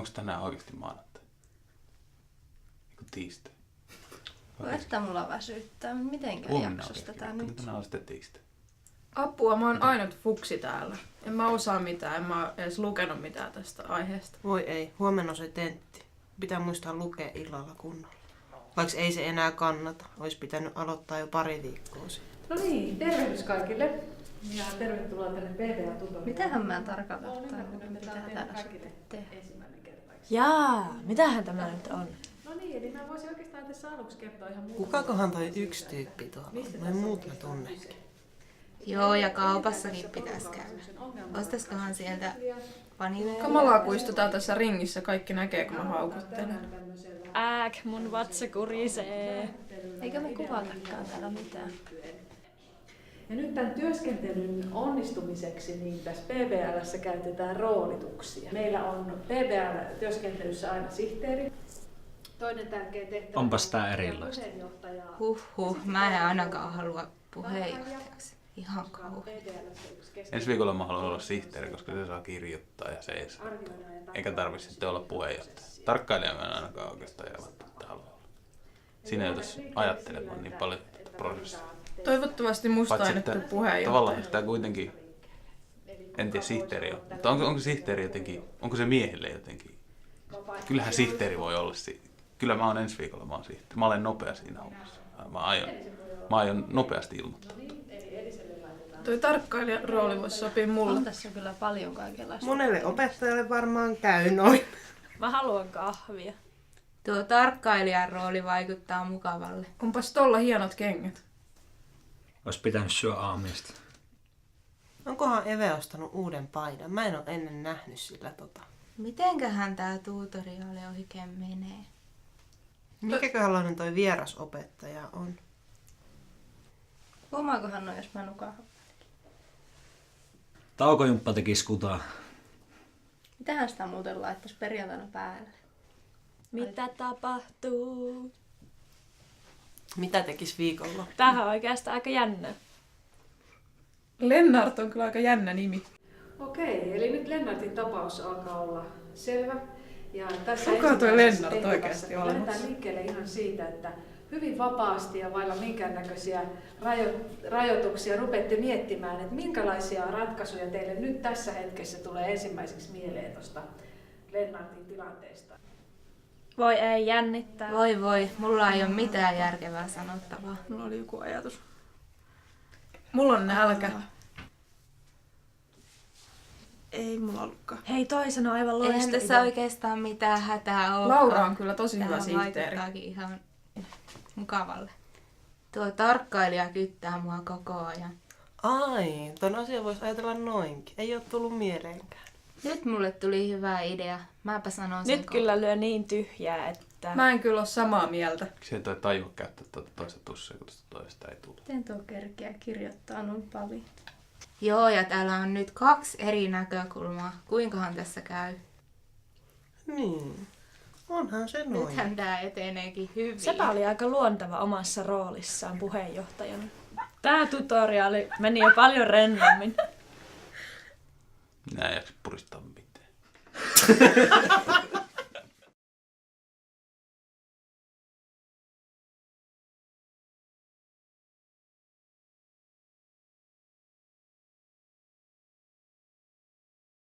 Onko tänään oikeasti maanantai? Eiku tiistai? Että mulla väsyttää. Mitenkään jaksos tätä nyt? Tänään on sitten tiistai. Apua, mä oon ainut fuksi täällä. En mä osaa mitään, en mä edes lukenut mitään tästä aiheesta. Voi ei, huomenna on se tentti. Pitää muistaa lukea illalla kunnolla. Vaikka ei se enää kannata. Olisi pitänyt aloittaa jo pari viikkoa sitten. No niin, tervehdys kaikille. Ja tervetuloa tänne PBA-tutoriin. Mitähän mä tarkalleen ottaen, mitä täällä sitten tehdään? Ensimmäinen kerta. Jaa, mitähän tämä nyt on? No niin, eli mä voisin oikeastaan tässä aluksi kertoa ihan muuta. Kukakohan toi yksi tyyppi tuolla? Noin muut mä tunnekin. Joo, ja kaupassakin pitäisi käydä. Ostaisikohan sieltä vaniljeja? Kamalaa kun istutaan tässä ringissä, kaikki näkee kun mä haukuttelen. Mun vatsa kurisee. Eikö me kuvatakaan täällä mitään? Ja nyt tämän työskentelyn onnistumiseksi niin tässä PBL:ssä käytetään roolituksia. Meillä on PBL-työskentelyssä aina sihteeri. Toinen tärkeä tehtävä Onpas tää erilaista. Mä en ainakaan halua puheenjohtajaksi. Ihan kauhean. Ensi viikolla mä haluan olla sihteeri, koska se saa kirjoittaa ja se ei saa. Eikä tarvitse sitten olla puheenjohtaja. Tarkkailija mä en ainakaan oikeastaan välttämättä halua olla. Siinä joutuisi ajattelemaan niin paljon prosessia. Toivottavasti musta ei nyt tule puheenjohtaja. Tavallaan sitä kuitenkin, en tiedä sihteeri on, mutta onko sihteeri jotenkin, onko se miehelle jotenkin? Kyllähän sihteeri voi olla Kyllä mä oon ensi viikolla, mä oon sihteeri. Mä olen nopea siinä hommassa. Mä aion nopeasti ilmoittaa. Toi tarkkailijan rooli voisi sopia mulle. On tässä kyllä paljon kaikenlaista. Monelle opettajalle varmaan käy noin. Mä haluan kahvia. Tuo tarkkailijan rooli vaikuttaa mukavalle. Onpas tolla hienot kengät. Ois pitänyt syödä aamiaista. Onkohan Eve ostanut uuden paidan? Mä en ole ennen nähnyt sillä Mitenköhän tää tutoriaali oikein menee? Mikäköhänlainen toi vierasopettaja on? Huomaakohan no, jos mä nukahan? Taukojumppa teki skutaa. Mitähän sitä muuten laittaisi perjantaina päälle? Mitä tapahtuu? Mitä tekis viikolla? Tämähän on oikeastaan aika jännä. Lennart on kyllä aika jännä nimi. Okei, eli nyt Lennartin tapaus alkaa olla selvä. Ja tässä Kuka toi ensimmäisessä Lennart tehtävässä oikeasti olemassa? lähdetään liikkeelle ihan siitä, että hyvin vapaasti ja vailla minkäännäköisiä rajoituksia rupeatte miettimään, että minkälaisia ratkaisuja teille nyt tässä hetkessä tulee ensimmäiseksi mieleen tuosta Lennartin tilanteesta. Voi ei jännittää. Voi, mulla ei ole mitään järkevää sanottavaa. Mulla oli joku ajatus. Mulla on nälkä. Ei mulla ollutkaan. Hei, toi sanoo aivan Eihän loistava. tässä oikeastaan mitään hätää ole. Laura on kyllä tosi hyvä Tämähän sihteeri. vaikuttaakin ihan mukavalle. Tuo tarkkailija kyttää mua koko ajan. Ai, ton asian voisi ajatella noinkin. Ei ole tullut mieleenkään. Nyt mulle tuli hyvä idea. Mäpä sanon sen Nyt kyllä lyö niin tyhjää, että... Mä en kyllä ole samaa mieltä. Se ei tajua käyttää toista tussia, kun tuosta toista ei tule. Miten tuo kerkeä kirjoittaa noin paljon? Joo, ja täällä on nyt 2 eri näkökulmaa. Kuinkahan tässä käy? Niin, onhan se noin. Nythän tää eteneekin hyvin. Sepä oli aika luontava omassa roolissaan puheenjohtajana. Tää tutoriaali meni jo paljon rennommin. Minä en jaksa puristaa mitään.